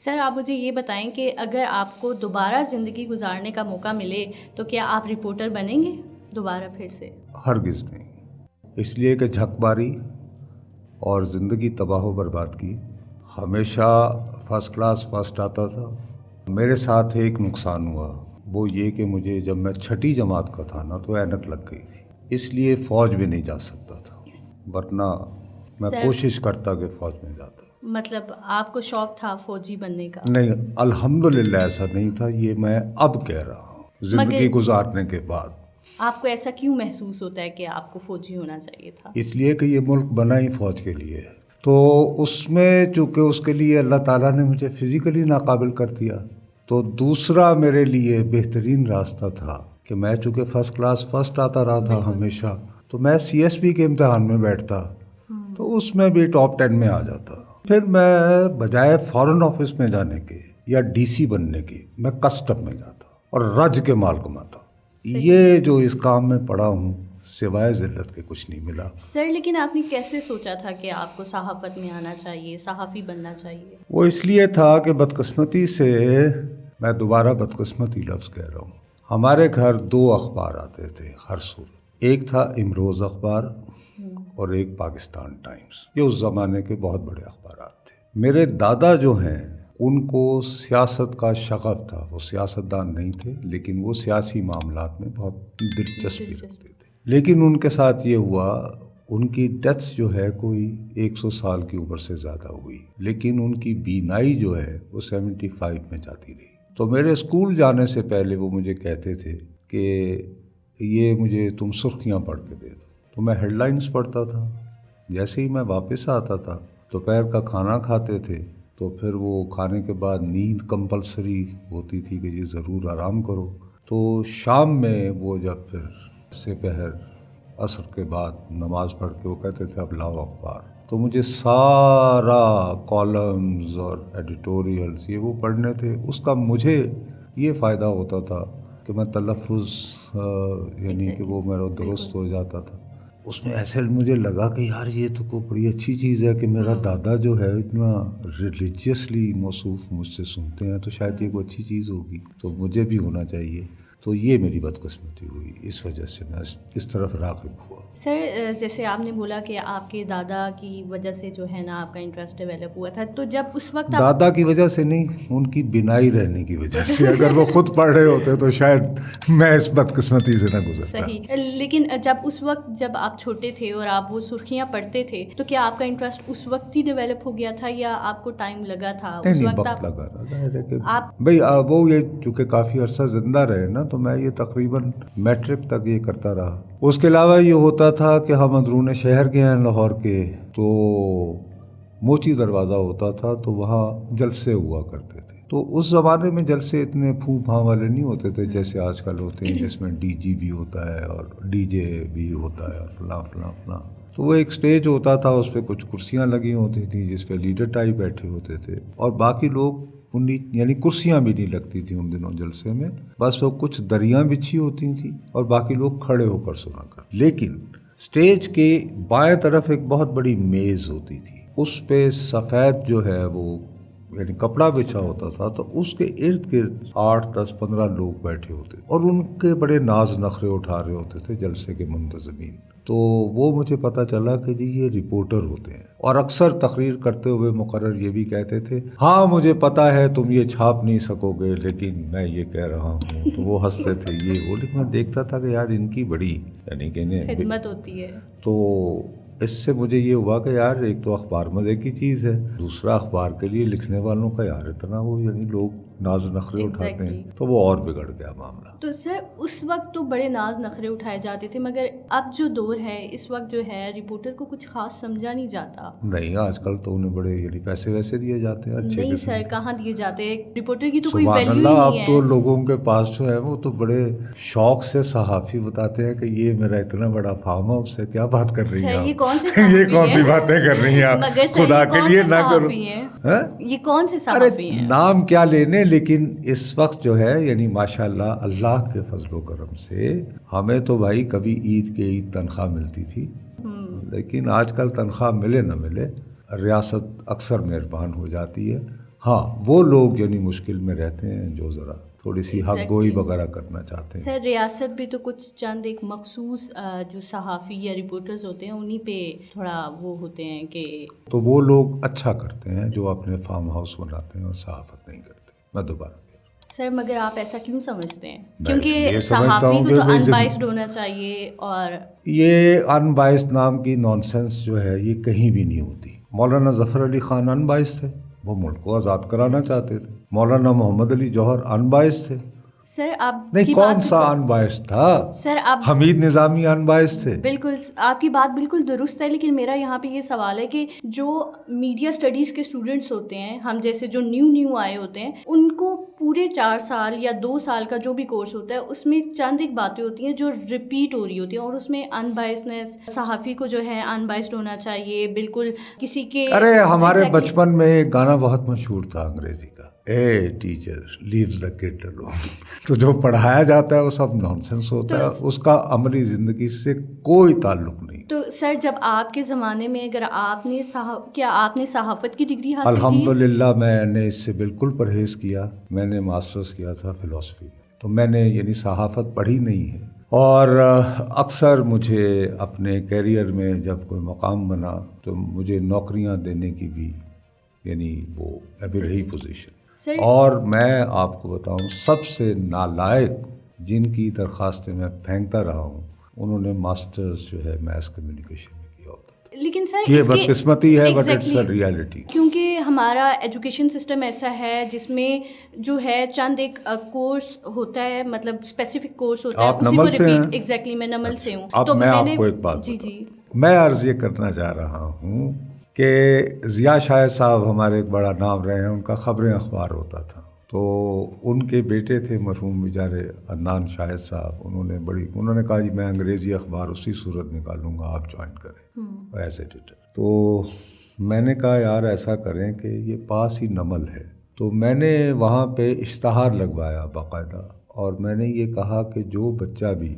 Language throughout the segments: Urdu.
سر آپ مجھے یہ بتائیں کہ اگر آپ کو دوبارہ زندگی گزارنے کا موقع ملے تو کیا آپ رپورٹر بنیں گے دوبارہ پھر سے؟ ہرگز نہیں، اس لیے کہ جھک ماری اور زندگی تباہ و برباد کی۔ ہمیشہ فرسٹ کلاس فرسٹ آتا تھا۔ میرے ساتھ ایک نقصان ہوا، وہ یہ کہ مجھے جب میں چھٹی جماعت کا تھا نا تو اینک لگ گئی تھی، اس لیے فوج میں نہیں جا سکتا تھا، ورنہ میں کوشش کرتا کہ فوج میں جاتا۔ مطلب آپ کو شوق تھا فوجی بننے کا؟ نہیں، الحمدللہ ایسا نہیں تھا، یہ میں اب کہہ رہا ہوں زندگی گزارنے کے بعد۔ آپ کو ایسا کیوں محسوس ہوتا ہے کہ آپ کو فوجی ہونا چاہیے تھا؟ اس لیے کہ یہ ملک بنا ہی فوج کے لیے ہے، تو اس میں چونکہ اس کے لیے اللہ تعالیٰ نے مجھے فزیکلی ناقابل کر دیا، تو دوسرا میرے لیے بہترین راستہ تھا کہ میں چونکہ فرسٹ کلاس فرسٹ آتا رہا تھا ہمیشہ، تو میں سی ایس پی کے امتحان میں بیٹھتا تو اس میں بھی ٹاپ 10 میں آ جاتا۔ پھر میں بجائے فارن آفس میں جانے کے یا ڈی سی بننے کے میں کسٹم میں جاتا اور رج کے مال کماتا۔ یہ جو اس کام میں پڑا ہوں سوائے ذلت کے کچھ نہیں ملا۔ سر لیکن آپ نے کیسے سوچا تھا کہ آپ کو صحافت میں آنا چاہیے، صحافی بننا چاہیے؟ وہ اس لیے تھا کہ بدقسمتی سے، میں دوبارہ بدقسمتی لفظ کہہ رہا ہوں، ہمارے گھر 2 اخبار آتے تھے ہر صورت، ایک تھا امروز اخبار اور ایک پاکستان ٹائمز، یہ اس زمانے کے بہت بڑے اخبارات تھے۔ میرے دادا جو ہیں ان کو سیاست کا شغف تھا، وہ سیاستدان نہیں تھے لیکن وہ سیاسی معاملات میں بہت دلچسپی رکھتے تھے، لیکن ان کے ساتھ یہ ہوا، ان کی ڈیتھ جو ہے کوئی 100 سال کی عمر سے زیادہ ہوئی، لیکن ان کی بینائی جو ہے وہ 75 میں جاتی رہی۔ تو میرے اسکول جانے سے پہلے وہ مجھے کہتے تھے کہ یہ مجھے تم سرخیاں پڑھ کے دے دو، تو میں ہیڈ لائنز پڑھتا تھا۔ جیسے ہی میں واپس آتا تھا، دوپہر کا کھانا کھاتے تھے، تو پھر وہ کھانے کے بعد نیند کمپلسری ہوتی تھی کہ جی ضرور آرام کرو، تو شام میں وہ جب پھر سے پہر عصر کے بعد نماز پڑھ کے وہ کہتے تھے اب لاؤ اخبار، تو مجھے سارا کالمز اور ایڈیٹوریلز یہ وہ پڑھنے تھے۔ اس کا مجھے یہ فائدہ ہوتا تھا کہ میں تلفظ یعنی کہ وہ میرا درست ہو جاتا تھا۔ اس میں ایسے مجھے لگا کہ یار یہ تو کوئی بڑی اچھی چیز ہے کہ میرا دادا جو ہے اتنا ریلیجیسلی موصوف مجھ سے سنتے ہیں، تو شاید یہ کوئی اچھی چیز ہوگی تو مجھے بھی ہونا چاہیے۔ تو یہ میری بدقسمتی ہوئی، اس وجہ سے میں اس طرف راغب ہوا۔ سر جیسے آپ نے بولا کہ آپ کے دادا کی وجہ سے جو ہے نا آپ کا انٹرسٹ ڈیولپ ہوا تھا، تو جب اس وقت دادا کی وجہ سے نہیں، ان کی بینائی رہنے کی وجہ سے، اگر وہ خود پڑھ رہے ہوتے تو شاید میں اس بدقسمتی سے نہ گزرتا۔ صحیح، لیکن جب اس وقت جب آپ چھوٹے تھے اور آپ وہ سرخیاں پڑھتے تھے تو کیا آپ کا انٹرسٹ اس وقت ہی ڈیولپ ہو گیا تھا یا آپ کو ٹائم لگا تھا؟ اس نہیں، وقت لگا تھا، ظاہر ہے کہ بھائی وہ یہ چونکہ کافی عرصہ زندہ رہے نا، تو میں یہ تقریباً میٹرک تک یہ کرتا رہا۔ اس کے علاوہ یہ ہوتا تھا کہ ہم اندرون شہر کے ہیں لاہور کے، تو موچی دروازہ ہوتا تھا تو وہاں جلسے ہوا کرتے تھے، تو اس زمانے میں جلسے اتنے پھوں پھاں والے نہیں ہوتے تھے جیسے آج کل ہوتے ہیں، جس میں ڈی جی بھی ہوتا ہے اور ڈی جے بھی ہوتا ہے اور فلاں فلاں فلاں۔ تو وہ ایک سٹیج ہوتا تھا، اس پہ کچھ کرسیاں لگی ہوتی تھیں جس پہ لیڈر ٹائپ بیٹھے ہوتے تھے، اور باقی لوگ یعنی کرسیاں بھی نہیں لگتی تھیں ان دنوں جلسے میں، بس وہ کچھ دریاں بچھی ہوتی تھیں اور باقی لوگ کھڑے ہو کر سنا کر۔ لیکن سٹیج کے بائیں طرف ایک بہت بڑی میز ہوتی تھی، اس پہ سفید جو ہے وہ یعنی کپڑا بچھا ہوتا تھا، تو اس کے ارد گرد 8 10 15 لوگ بیٹھے ہوتے اور ان کے بڑے ناز نخرے اٹھا رہے ہوتے تھے جلسے کے منتظمین۔ تو وہ مجھے پتا چلا کہ جی یہ رپورٹر ہوتے ہیں، اور اکثر تقریر کرتے ہوئے مقرر یہ بھی کہتے تھے ہاں مجھے پتا ہے تم یہ چھاپ نہیں سکو گے لیکن میں یہ کہہ رہا ہوں، تو وہ ہنستے تھے یہ وہ، لیکن میں دیکھتا تھا کہ یار ان کی بڑی یعنی کہ خدمت ہوتی ہے۔ تو اس سے مجھے یہ ہوا کہ یار ایک تو اخبار مزے کی چیز ہے، دوسرا اخبار کے لیے لکھنے والوں کا یار اتنا وہ یعنی لوگ ناز نخرے اٹھاتے ہیں، تو وہ اور بگڑ گیا معاملہ۔ تو سر اس وقت تو بڑے ناز نخرے اٹھائے جاتے تھے، مگر اب جو دور ہے اس وقت جو ہے رپورٹر کو کچھ خاص سمجھا نہیں جاتا۔ نہیں، آج کل تو انہیں بڑے یعنی پیسے ویسے دیے جاتے ہیں اچھے نہیں سر، کہاں دیے جاتے ہیں، رپورٹر کی تو کوئی سبحان ویلیو اللہ، ہی اب نہیں ہے۔ تو لوگوں کے پاس جو ہے وہ تو بڑے شوق سے صحافی بتاتے ہیں کہ یہ میرا اتنا بڑا فارم ہاؤس ہے، کیا بات کر رہی ہیں سر یہ کون سے یہ کون سی باتیں کر رہی ہیں آپ، مگر سر خدا یہ کے کون لیے سے نہ کرو۔ صحافی ہیں؟ یہ کون سے ارے صحافی ہیں؟ نام کیا لینے، لیکن اس وقت جو ہے یعنی ماشاءاللہ اللہ کے فضل و کرم سے ہمیں تو بھائی کبھی عید کے عید تنخواہ ملتی تھی، لیکن آج کل تنخواہ ملے نہ ملے ریاست اکثر مہربان ہو جاتی ہے ہاں وہ لوگ یعنی مشکل میں رہتے ہیں جو ذرا تھوڑی سی حق گوئی وغیرہ کرنا چاہتے ہیں. سر ریاست بھی تو کچھ چند ایک مخصوص جو صحافی یا رپورٹرز ہوتے ہیں انہی پہ تھوڑا وہ ہوتے ہیں کہ تو وہ لوگ اچھا کرتے ہیں جو اپنے فارم ہاؤس بناتے ہیں اور صحافت نہیں کرتے. میں دوبارہ سر مگر آپ ایسا کیوں سمجھتے ہیں؟ میں کیونکہ یہ سمجھتا صحافی ہوں کو کہ تو بھائی ان بائسڈ ہونا چاہیے. اور یہ ان بائسڈ نام کی نان سینس جو ہے یہ کہیں بھی نہیں ہوتی. مولانا ظفر علی خان ان بائسڈ تھے, وہ ملک کو آزاد کرانا چاہتے تھے. مولانا محمد علی جوہر ان بائسڈ تھے. سر آپ نہیں, کون سا ان بائسڈ تھا؟ سر آپ حمید نظامی ان بائسڈ تھے. بالکل آپ کی بات بالکل درست ہے, لیکن میرا یہاں پہ یہ سوال ہے کہ جو میڈیا اسٹڈیز کے اسٹوڈنٹس ہوتے ہیں, ہم جیسے جو نیو آئے ہوتے ہیں, ان کو پورے 4 سال یا 2 سال کا جو بھی کورس ہوتا ہے اس میں چند ایک باتیں ہوتی ہیں جو ریپیٹ ہو رہی ہوتی ہیں, اور اس میں ان بائسنس, صحافی کو جو ہے ان بائسڈ ہونا چاہیے بالکل کسی کے. ارے ہمارے بچپن میں ایک گانا بہت مشہور تھا انگریزی کا, a teacher leaves the kid alone. تو جو پڑھایا جاتا ہے وہ سب نانسنس ہوتا ہے, اس کا عملی زندگی سے کوئی تعلق نہیں. تو سر جب آپ کے زمانے میں اگر آپ نے کیا آپ نے صحافت کی ڈگری حاصل کی؟ الحمدللہ میں نے اس سے بالکل پرہیز کیا. میں نے ماسٹرز کیا تھا فلسفی میں, تو میں نے یعنی صحافت پڑھی نہیں ہے. اور اکثر مجھے اپنے کیریئر میں جب کوئی مقام بنا تو مجھے نوکریاں دینے کی بھی یعنی وہ ابھی رہی پوزیشن. اور میں آپ کو بتاؤں سب سے نالائق جن کی درخواستیں میں پھینکتا رہا ہوں, انہوں نے ماسٹرز جو ہے میس کمیونیکیشن میں کیا ہوتا تھا. لیکن سر یہ بدقسمتی ہے, بٹ اٹس اے ریالٹی. کیونکہ ہمارا ایجوکیشن سسٹم ایسا ہے جس میں جو ہے چند ایک کورس ہوتا ہے, مطلب اسپیسیفک کورس ہوتا ہے. آپ نمل سے ہیں؟ ایگزیکٹلی میں نمل سے ہوں. اب میں آپ کو ایک بات جی جی میں عرض یہ کرنا چاہ رہا ہوں کہ ضیاء شاہد صاحب ہمارے ایک بڑا نام رہے ہیں. ان کا خبریں اخبار ہوتا تھا, تو ان کے بیٹے تھے مرحوم بیچارے عدنان شاہد صاحب. انہوں نے کہا جی میں انگریزی اخبار اسی صورت نکالوں گا, آپ جوائن کریں ایز ایڈیٹر. تو میں نے کہا یار ایسا کریں کہ یہ پاس ہی نمل ہے. تو میں نے وہاں پہ اشتہار لگوایا باقاعدہ, اور میں نے یہ کہا کہ جو بچہ بھی,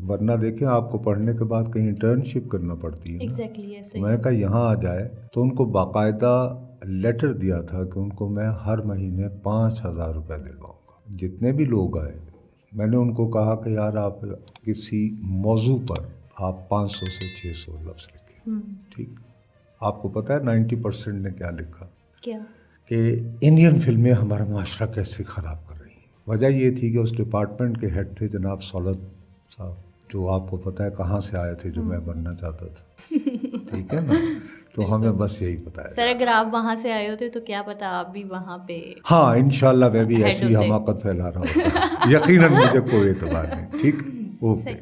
ورنہ دیکھیں آپ کو پڑھنے کے بعد کہیں انٹرنشپ کرنا پڑتی ہے نا. میں نے کہا یہاں آ جائے, تو ان کو باقاعدہ لیٹر دیا تھا کہ ان کو میں ہر مہینے 5,000 روپے دلواؤں گا. جتنے بھی لوگ آئے میں نے ان کو کہا کہ یار آپ کسی موضوع پر آپ 500 سے 600 لفظ لکھیں. ٹھیک, آپ کو پتہ ہے 90% نے کیا لکھا؟ کیا؟ کہ انڈین فلمیں ہمارا معاشرہ کیسے خراب کر رہی ہیں. وجہ یہ تھی کہ اس ڈپارٹمنٹ کے ہیڈ تھے جناب سولت صاحب, جو آپ کو پتہ ہے کہاں سے آئے تھے, جو میں بننا چاہتا تھا. ٹھیک ہے نا, تو ہمیں بس یہی پتہ ہے. سر اگر آپ وہاں سے آئے ہوتے تو کیا پتا آپ بھی وہاں پہ. ہاں انشاءاللہ میں بھی ایسی حماقت پھیلا رہا ہوتا. یقیناً مجھے کوئی اعتبار نہیں. ٹھیک, اوکے.